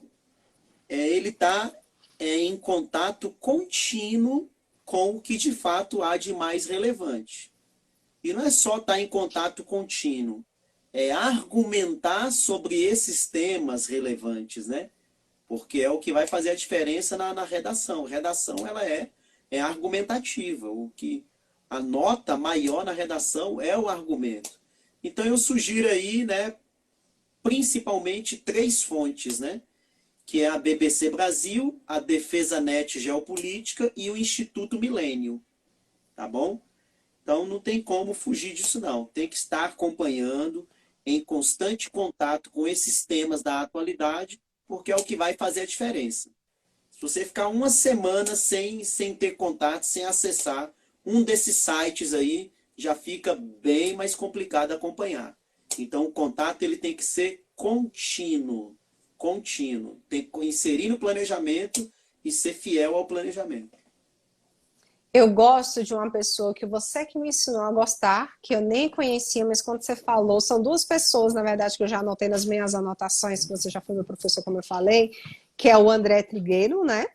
ele está em contato contínuo com o que de fato há de mais relevante. E não é só estar em contato contínuo, é argumentar sobre esses temas relevantes, né? Porque é o que vai fazer a diferença na redação. A redação ela é argumentativa. O que a nota maior na redação é o argumento. Então eu sugiro aí, né, principalmente três fontes, né? Que é a BBC Brasil, a Defesa Net Geopolítica e o Instituto Milênio, tá bom? Então não tem como fugir disso não. Tem que estar acompanhando, em constante contato com esses temas da atualidade, porque é o que vai fazer a diferença. Se você ficar uma semana sem ter contato, sem acessar um desses sites aí, já fica bem mais complicado acompanhar. Então o contato ele tem que ser contínuo, contínuo. Tem que inserir no planejamento e ser fiel ao planejamento. Eu gosto de uma pessoa que você que me ensinou a gostar, que eu nem conhecia, mas quando você falou, são duas pessoas, na verdade, que eu já anotei nas minhas anotações, que você já foi meu professor, como eu falei, que é o André Trigueiro, né?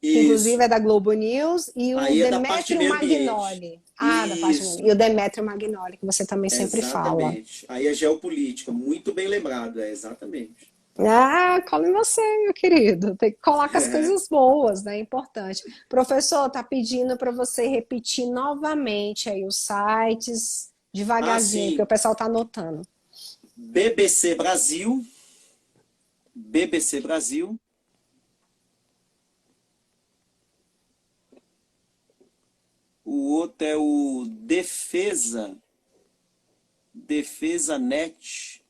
Que inclusive Isso. é da Globo News, e o Aí é da parte de Demétrio meio ambiente. Magnoli. Ah, da parte Isso. e o Demétrio Magnoli, que você também sempre fala. Exatamente. Aí é geopolítica. Muito bem lembrado. É exatamente. Ah, cola em você, meu querido. Tem que colar com as É. coisas boas, né? É importante. Professor, tá pedindo para você repetir novamente aí os sites, Ah, devagarzinho, porque o sim. pessoal tá anotando. BBC Brasil. BBC Brasil. O outro é o Defesa. Defesa Net.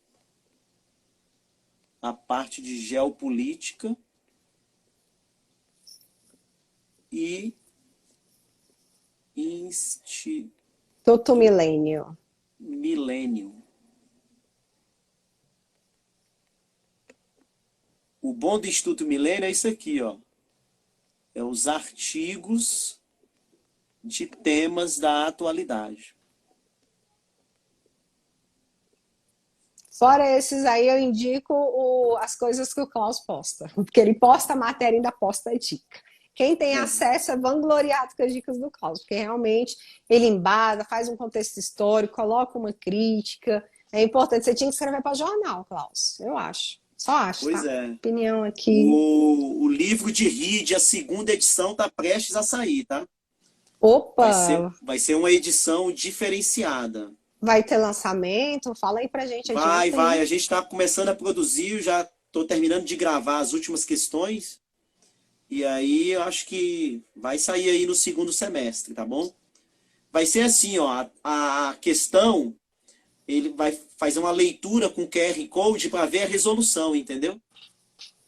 A parte de geopolítica. E Insti Toto Milênio. Milênio. O bom do Instituto Milênio é isso aqui, ó. É os artigos de temas da atualidade. Fora esses aí, eu indico as coisas que o Klaus posta. Porque ele posta a matéria e ainda posta a dica. Quem tem É, acesso é vangloriado com as dicas do Klaus, porque realmente ele embasa, faz um contexto histórico, coloca uma crítica. É importante. Você tinha que escrever para jornal, Klaus, eu acho. Só acho, pois tá? é. Opinião aqui. O livro de Reed, a segunda edição, está prestes a sair, tá? Opa, Vai ser uma edição diferenciada. vai ter lançamento? Fala aí pra gente, adianta Vai. aí. A gente está começando a produzir, eu já estou terminando de gravar as últimas questões. E aí eu acho que vai sair aí no segundo semestre, tá bom? Vai ser assim, ó, a questão, ele vai fazer uma leitura com QR Code para ver a resolução, entendeu?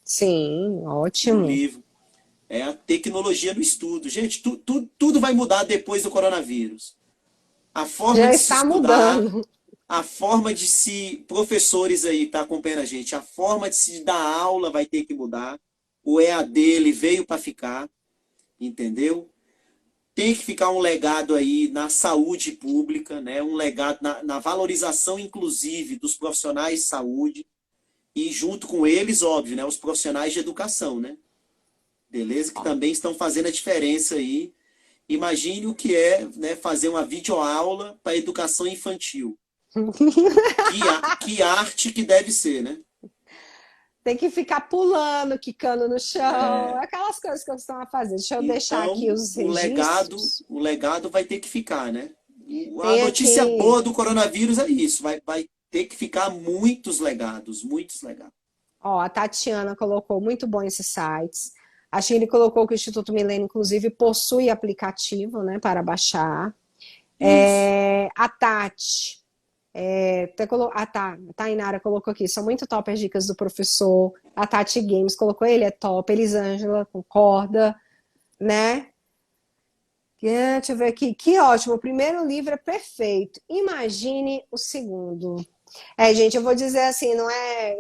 Sim, Do ótimo. livro. É a tecnologia do estudo. Gente, tudo vai mudar depois do coronavírus. A forma Já de se está estudar, mudando. a forma de se. Professores aí, tá acompanhando a gente, a forma de se dar aula vai ter que mudar. O EAD ele veio para ficar, entendeu? Tem que ficar um legado aí na saúde pública, né? Um legado na valorização, inclusive, dos profissionais de saúde. E junto com eles, óbvio, né? Os profissionais de educação, né? Beleza? Que também estão fazendo a diferença aí. Imagine o que é, né, fazer uma videoaula para educação infantil. Que arte que deve ser, né? Tem que ficar pulando, quicando no chão, aquelas coisas que eu costumo fazer. Deixa eu deixar aqui Então, os registros. o legado vai ter que ficar, né? A Tem notícia aqui, boa do coronavírus é isso, vai ter que ficar muitos legados, muitos legados. ó, a Tatiana colocou muito bom esses sites. A Shirley colocou que o Instituto Milênio, inclusive, possui aplicativo, né, para baixar. Isso. A Tati A Tainara colocou aqui, são muito top as dicas do professor. A Tati Games colocou, ele é top. Elisângela concorda, né? Deixa eu ver aqui. Que ótimo, o primeiro livro é perfeito. Imagine o segundo. Gente, eu vou dizer assim,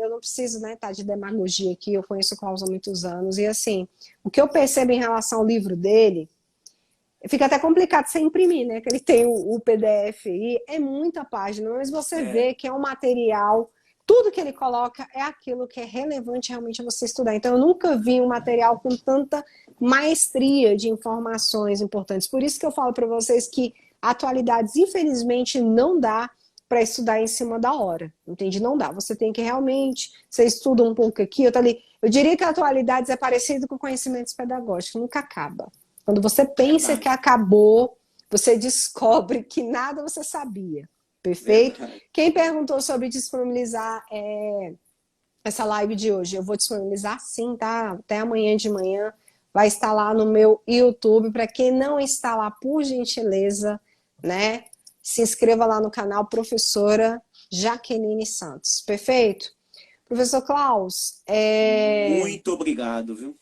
eu não preciso, né, tá de demagogia aqui, eu conheço o Klaus há muitos anos, e assim, o que eu percebo em relação ao livro dele, fica até complicado você imprimir, né, que ele tem o PDF aí, é muita página, mas você vê que é um material, tudo que ele coloca é aquilo que é relevante realmente a você estudar. Então, eu nunca vi um material com tanta maestria de informações importantes. Por isso que eu falo para vocês que atualidades, infelizmente, não dá para estudar em cima da hora, entende? Não dá. Você tem que realmente, você estuda um pouco aqui, outro ali. Eu diria que atualidades é parecido com conhecimentos pedagógicos, nunca acaba. Quando você pensa que acabou, você descobre que nada você sabia. Perfeito? Quem perguntou sobre disponibilizar essa live de hoje? Eu vou disponibilizar sim, tá? Até amanhã de manhã. Vai estar lá no meu YouTube. Para quem não está lá, por gentileza, né? Se inscreva lá no canal Professora Jaqueline Santos. Perfeito? Professor Klaus. Muito obrigado, viu?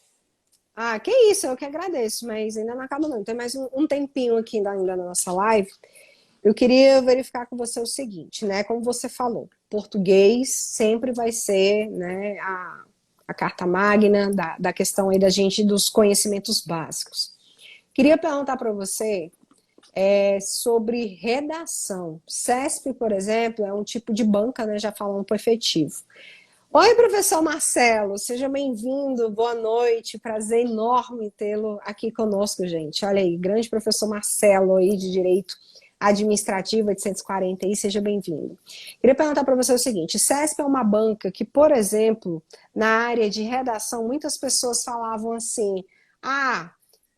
Que isso, eu que agradeço, mas ainda não acaba não. Tem mais um tempinho aqui ainda na nossa live. Eu queria verificar com você o seguinte, né? Como você falou, português sempre vai ser, né, a carta magna da questão aí da gente dos conhecimentos básicos. Queria perguntar para você sobre redação. CESP, por exemplo, é um tipo de banca, né? Já falando para efetivo. Oi, professor Marcelo, seja bem-vindo, boa noite, prazer enorme tê-lo aqui conosco, gente. Olha aí, grande professor Marcelo aí de Direito Administrativo 840 aí, seja bem-vindo. Queria perguntar para você o seguinte, CESP é uma banca que, por exemplo, na área de redação, muitas pessoas falavam assim,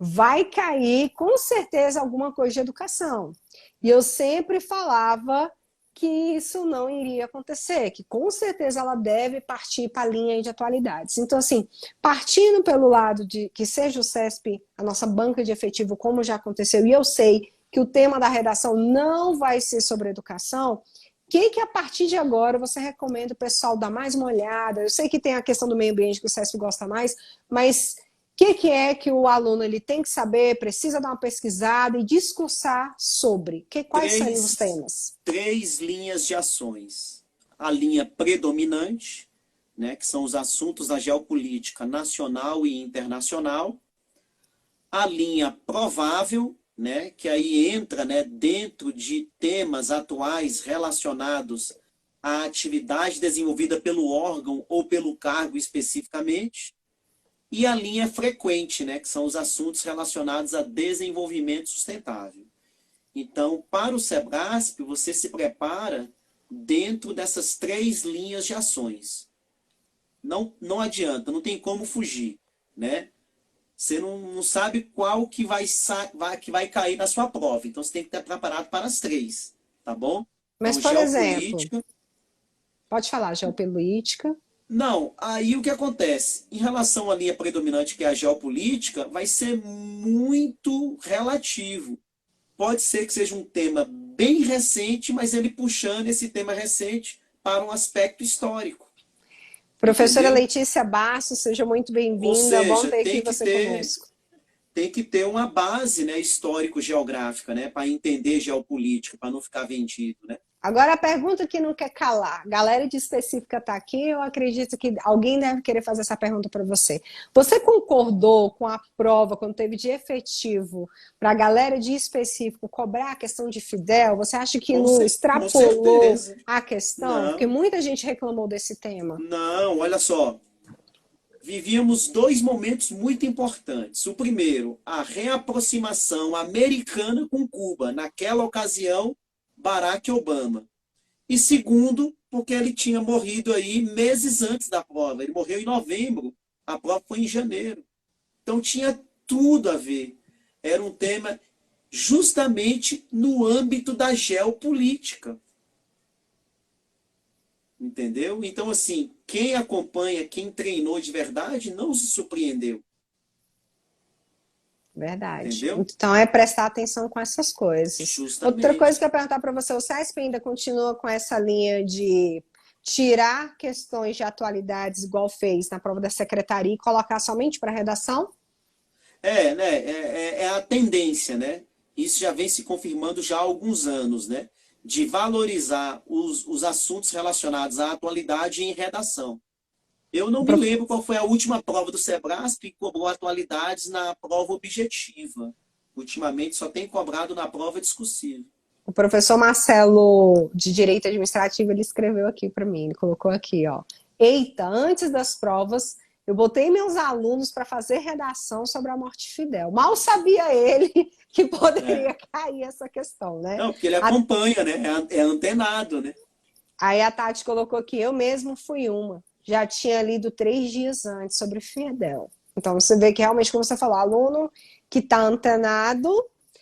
vai cair com certeza alguma coisa de educação. E eu sempre falava que isso não iria acontecer, que com certeza ela deve partir para a linha de atualidades. Então, assim, partindo pelo lado de que seja o CESP a nossa banca de efetivo, como já aconteceu, e eu sei que o tema da redação não vai ser sobre educação, o que a partir de agora você recomenda o pessoal dar mais uma olhada? Eu sei que tem a questão do meio ambiente que o CESP gosta mais, mas o que é que o aluno ele tem que saber, precisa dar uma pesquisada e discursar sobre? Quais seriam os temas? 3 linhas de ações. A linha predominante, né, que são os assuntos da geopolítica nacional e internacional. A linha provável, né, que aí entra, né, dentro de temas atuais relacionados à atividade desenvolvida pelo órgão ou pelo cargo especificamente. E a linha frequente, né, que são os assuntos relacionados a desenvolvimento sustentável. Então, para o SEBRASP, você se prepara dentro dessas 3 linhas de ações. Não adianta, não tem como fugir, né? Você não sabe qual que vai cair na sua prova. Então, você tem que estar preparado para as 3, tá bom? Mas, então, por exemplo, pode falar, geopolítica. Não, aí o que acontece? Em relação à linha predominante, que é a geopolítica, vai ser muito relativo. Pode ser que seja um tema bem recente, mas ele puxando esse tema recente para um aspecto histórico. Professora Entendeu? Letícia Bastos, seja muito Ou bem-vinda, bom seja, ter aqui você conosco. tem que ter uma base, né, histórico-geográfica, né, para entender geopolítica, para não ficar vendido, né? Agora a pergunta que não quer calar. Galera de específica está aqui, eu acredito que alguém deve querer fazer essa pergunta para você. Você concordou com a prova, quando teve de efetivo, para a galera de específico cobrar a questão de Fidel? Você acha que não Com extrapolou certeza. a questão? Porque Não, muita gente reclamou desse tema. não, olha só. Vivíamos 2 momentos muito importantes. O primeiro, a reaproximação americana com Cuba. Naquela ocasião, Barack Obama. E segundo, porque ele tinha morrido aí meses antes da prova. Ele morreu em novembro, a prova foi em janeiro. Então tinha tudo a ver. Era um tema justamente no âmbito da geopolítica. Entendeu? Então, assim, quem acompanha, quem treinou de verdade, não se surpreendeu. Verdade. entendeu? Então é prestar atenção com essas coisas. Outra coisa Justamente. que eu ia perguntar para você, o CESP ainda continua com essa linha de tirar questões de atualidades, igual fez na prova da secretaria, e colocar somente para redação? Né? É a tendência, né? Isso já vem se confirmando já há alguns anos, né? De valorizar os assuntos relacionados à atualidade em redação. Eu não me lembro qual foi a última prova do Sebrasp que cobrou atualidades na prova objetiva. Ultimamente só tem cobrado na prova discursiva. O professor Marcelo, de Direito Administrativo, ele escreveu aqui para mim, ele colocou aqui, ó. Eita, antes das provas, eu botei meus alunos para fazer redação sobre a morte Fidel. Mal sabia ele que É. poderia cair essa questão, né? Não, porque ele acompanha, né? É antenado, né? Aí a Tati colocou aqui, eu mesmo fui uma. Já tinha lido 3 dias antes sobre Fidel. Então você vê que realmente, como você falou, aluno que está antenado.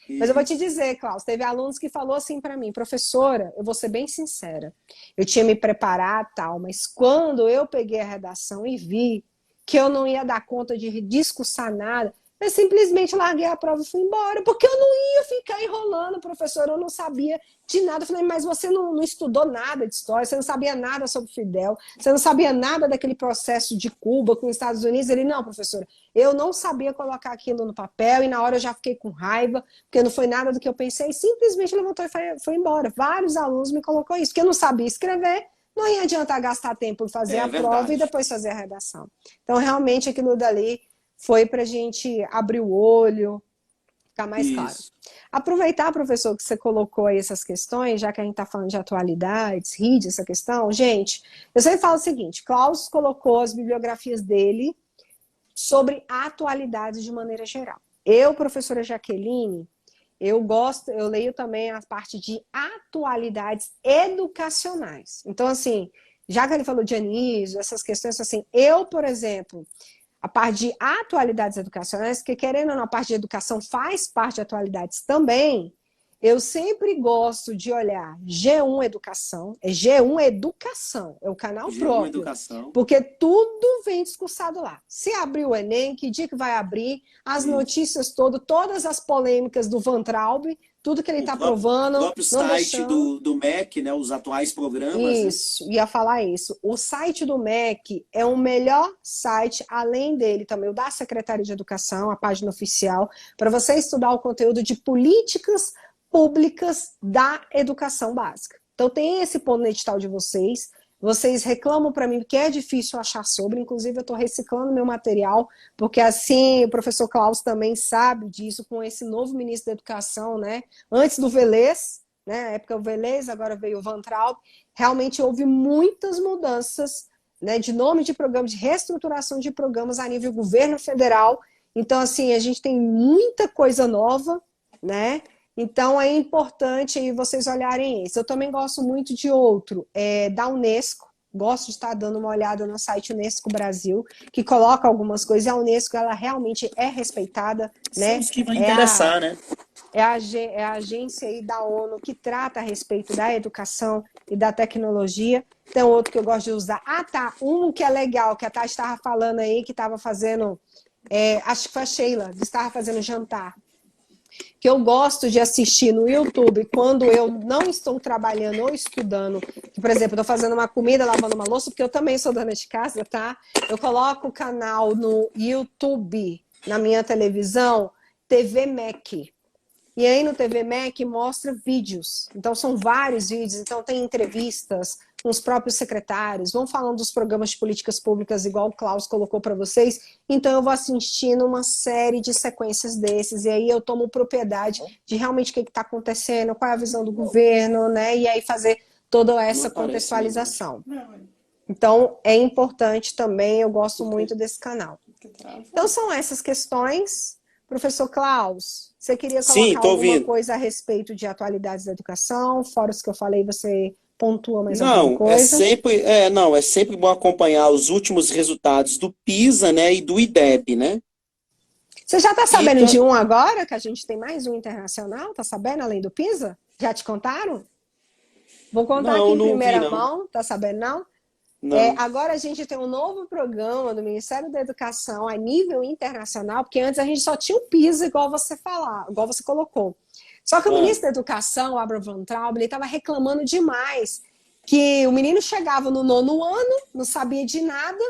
Mas eu vou te Isso. dizer, Klaus, teve alunos que falou assim para mim, professora, eu vou ser bem sincera, eu tinha me preparado tal, mas quando eu peguei a redação e vi que eu não ia dar conta de discursar nada, eu simplesmente larguei a prova e fui embora, porque eu não ia ficar enrolando, professora, eu não sabia de nada. Eu falei, mas você não estudou nada de história, você não sabia nada sobre Fidel, você não sabia nada daquele processo de Cuba com os Estados Unidos. Ele, não, professora, eu não sabia colocar aquilo no papel e na hora eu já fiquei com raiva, porque não foi nada do que eu pensei, simplesmente levantou e foi embora. Vários alunos me colocou isso, porque eu não sabia escrever, não ia adiantar gastar tempo em fazer É a prova e verdade. depois fazer a redação. Então, realmente, aquilo dali foi para a gente abrir o olho, ficar mais claro. Isso. Aproveitar, professor, que você colocou aí essas questões, já que a gente está falando de atualidades, RID, essa questão, gente, eu sempre falo o seguinte, Klaus colocou as bibliografias dele sobre atualidades de maneira geral. Eu, professora Jaqueline, eu leio também a parte de atualidades educacionais. Então, assim, já que ele falou de Anísio, essas questões, assim, eu, por exemplo, a parte de atualidades educacionais, que querendo ou não, a parte de educação faz parte de atualidades também, eu sempre gosto de olhar G1 Educação, é G1 Educação, é o canal G1 próprio, Educação. porque tudo vem discursado lá. Se abrir o Enem, que dia que vai abrir, as Isso. notícias todas as polêmicas do Van Traub, tudo que ele está O provando, próprio não site deixando. do MEC, né? Os atuais programas, né? Isso, ia falar isso. O site do MEC é o melhor site, além dele também, o da Secretaria de Educação, a página oficial, para você estudar o conteúdo de políticas públicas da educação básica. Então tem esse ponto no edital de vocês. Vocês reclamam para mim que é difícil achar sobre, inclusive eu estou reciclando meu material, porque assim o professor Klaus também sabe disso, com esse novo ministro da Educação, né? Antes do Velez, né? Na época o Velez, agora veio o Van Traub. Realmente houve muitas mudanças, né, de nome de programa, de reestruturação de programas a nível governo federal. Então, assim, a gente tem muita coisa nova, né? Então, é importante aí vocês olharem esse. Eu também gosto muito de outro, da Unesco. Gosto de estar dando uma olhada no site Unesco Brasil, que coloca algumas coisas. A Unesco, ela realmente é respeitada, São né? os que vão É a, interessar, né? é a agência aí da ONU que trata a respeito da educação e da tecnologia. Tem outro que eu gosto de usar. Ah, tá. Um que é legal, que a Tati estava falando aí, que estava fazendo. Acho que foi a Sheila, que estava fazendo jantar. Que eu gosto de assistir no YouTube quando eu não estou trabalhando ou estudando. Que, por exemplo, estou fazendo uma comida, lavando uma louça, porque eu também sou dona de casa, tá? Eu coloco o canal no YouTube, na minha televisão, TV Mac. E aí no TV Mac mostra vídeos. Então são vários vídeos, então tem entrevistas com os próprios secretários, vão falando dos programas de políticas públicas, igual o Klaus colocou para vocês. Então eu vou assistindo uma série de sequências desses, e aí eu tomo propriedade de realmente o que está acontecendo, qual é a visão do governo, né? E aí fazer toda Não essa aparece a imagem. contextualização. Então é importante também, eu gosto muito desse canal. Então são essas questões. Professor Klaus, você queria Sim, colocar tô alguma ouvindo. coisa a respeito de atualidades da educação? Fora os que eu falei, você pontua mais alguma Não, coisa? é sempre bom acompanhar os últimos resultados do PISA, né, e do IDEB, né? Você já está E sabendo de um agora, que a gente tem mais um internacional? Está sabendo, além do PISA? Já te contaram? Vou contar aqui não, em não vi primeira não. mão, tá sabendo não? Não. Agora a gente tem um novo programa do Ministério da Educação a nível internacional, porque antes a gente só tinha o PISA, igual você colocou. Só que o Ah, ministro da Educação, Abraham Van Traub, ele estava reclamando demais que o menino chegava no 9º ano, não sabia de nada,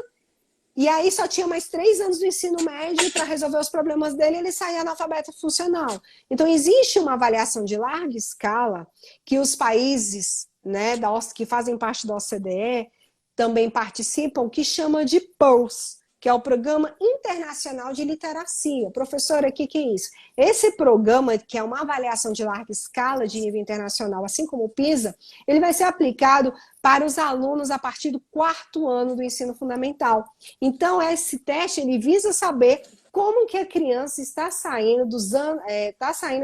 e aí só tinha mais 3 anos do ensino médio para resolver os problemas dele e ele saía analfabeto funcional. Então, existe uma avaliação de larga escala que os países, né, que fazem parte da OCDE também participam, que chama de PIRLS, que é o Programa Internacional de Literacia. Professora, o que é isso? Esse programa, que é uma avaliação de larga escala de nível internacional, assim como o PISA, ele vai ser aplicado para os alunos a partir do 4º ano do ensino fundamental. Então, esse teste ele visa saber como que a criança está saindo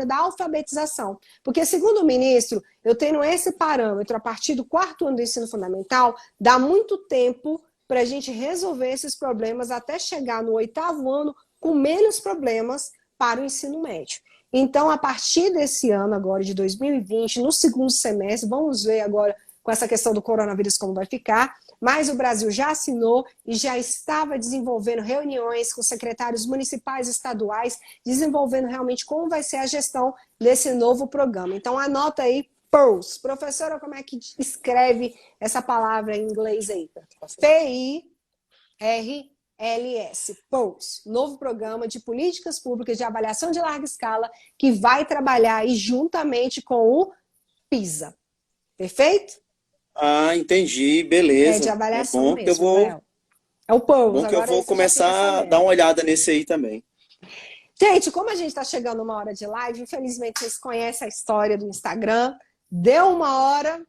da alfabetização. Porque, segundo o ministro, eu tenho esse parâmetro a partir do 4º ano do ensino fundamental, dá muito tempo para a gente resolver esses problemas até chegar no 8º ano com menos problemas para o ensino médio. Então, a partir desse ano agora, de 2020, no 2º semestre, vamos ver agora com essa questão do coronavírus como vai ficar, mas o Brasil já assinou e já estava desenvolvendo reuniões com secretários municipais e estaduais, desenvolvendo realmente como vai ser a gestão desse novo programa. Então, anota aí, PIRLS. Professora, como é que escreve essa palavra em inglês aí? P-I-R-L-S, PIRLS. Novo programa de políticas públicas de avaliação de larga escala que vai trabalhar aí juntamente com o PISA. Perfeito? ah, entendi, É de beleza. É avaliação bom que eu mesmo, vou, Léo. É o PIRLS, bom que eu agora vou você já fica começar a dar sabendo. uma olhada nesse aí também. Gente, como a gente está chegando uma hora de live, infelizmente vocês conhecem a história do Instagram. Deu uma hora,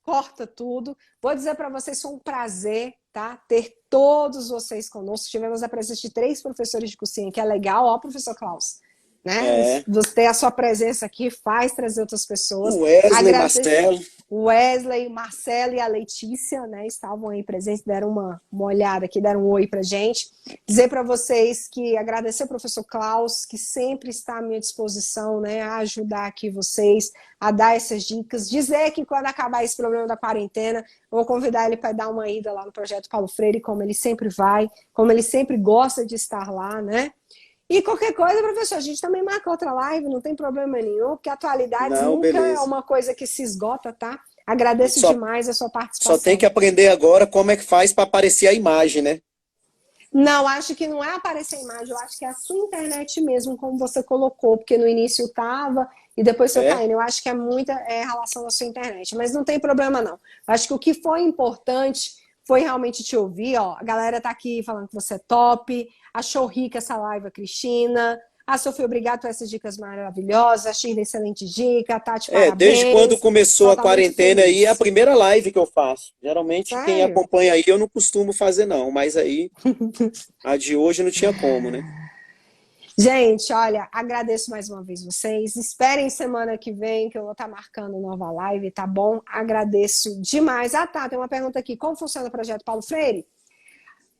corta tudo. Vou dizer para vocês, foi um prazer, tá? Ter todos vocês conosco. Tivemos a presença de 3 professores de cursinho, que é legal, ó, professor Klaus. Né? É, Você ter a sua presença aqui faz trazer outras pessoas. Wesley, Agradeço. Marcelo. O Wesley, o Marcelo e a Letícia, né, estavam aí presentes, deram uma olhada aqui, deram um oi pra gente. Dizer para vocês que agradecer ao professor Klaus, que sempre está à minha disposição, né, a ajudar aqui vocês, a dar essas dicas. Dizer que quando acabar esse problema da quarentena, eu vou convidar ele para dar uma ida lá no Projeto Paulo Freire, como ele sempre vai, como ele sempre gosta de estar lá, né? E qualquer coisa, professor, a gente também marca outra live, não tem problema nenhum, porque atualidades Não, nunca é beleza. uma coisa que se esgota, tá? A gente Agradeço demais a sua só tem participação. que aprender agora como é que faz para aparecer a imagem, né? Não, acho que não é aparecer a imagem, eu acho que é a sua internet mesmo, como você colocou, porque no início estava e depois foi É? caindo. Eu acho que é muita relação da sua internet, mas não tem problema não. Eu acho que o que foi importante foi realmente te ouvir, ó. A galera tá aqui falando que você é top, achou rica essa live, a Cristina. A Sofia, obrigado por essas dicas maravilhosas. A Shirley, excelente dica. A Tati, É, desde quando parabéns. começou Só a tá muito quarentena aí, é a feliz. primeira live que eu faço. Geralmente quem Sério? acompanha aí eu não costumo fazer não, mas aí a de hoje não tinha como, né? Gente, olha, agradeço mais uma vez vocês. Esperem semana que vem, que eu vou estar marcando nova live, tá bom? Agradeço demais. Ah, tá, tem uma pergunta aqui. Como funciona o projeto Paulo Freire?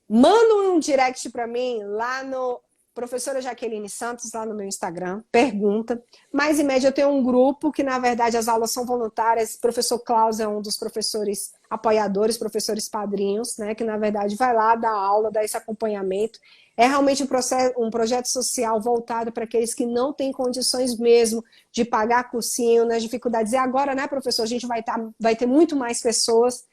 Manda um direct para mim lá no professora Jaqueline Santos, lá no meu Instagram, pergunta. Mas, em média, eu tenho um grupo que, na verdade, as aulas são voluntárias. O professor Klaus é um dos professores apoiadores, professores padrinhos, né? Que, na verdade, vai lá dar aula, dar esse acompanhamento. É realmente um projeto social voltado para aqueles que não têm condições mesmo de pagar cursinho, nas dificuldades. E agora, né, professor, a gente vai ter muito mais pessoas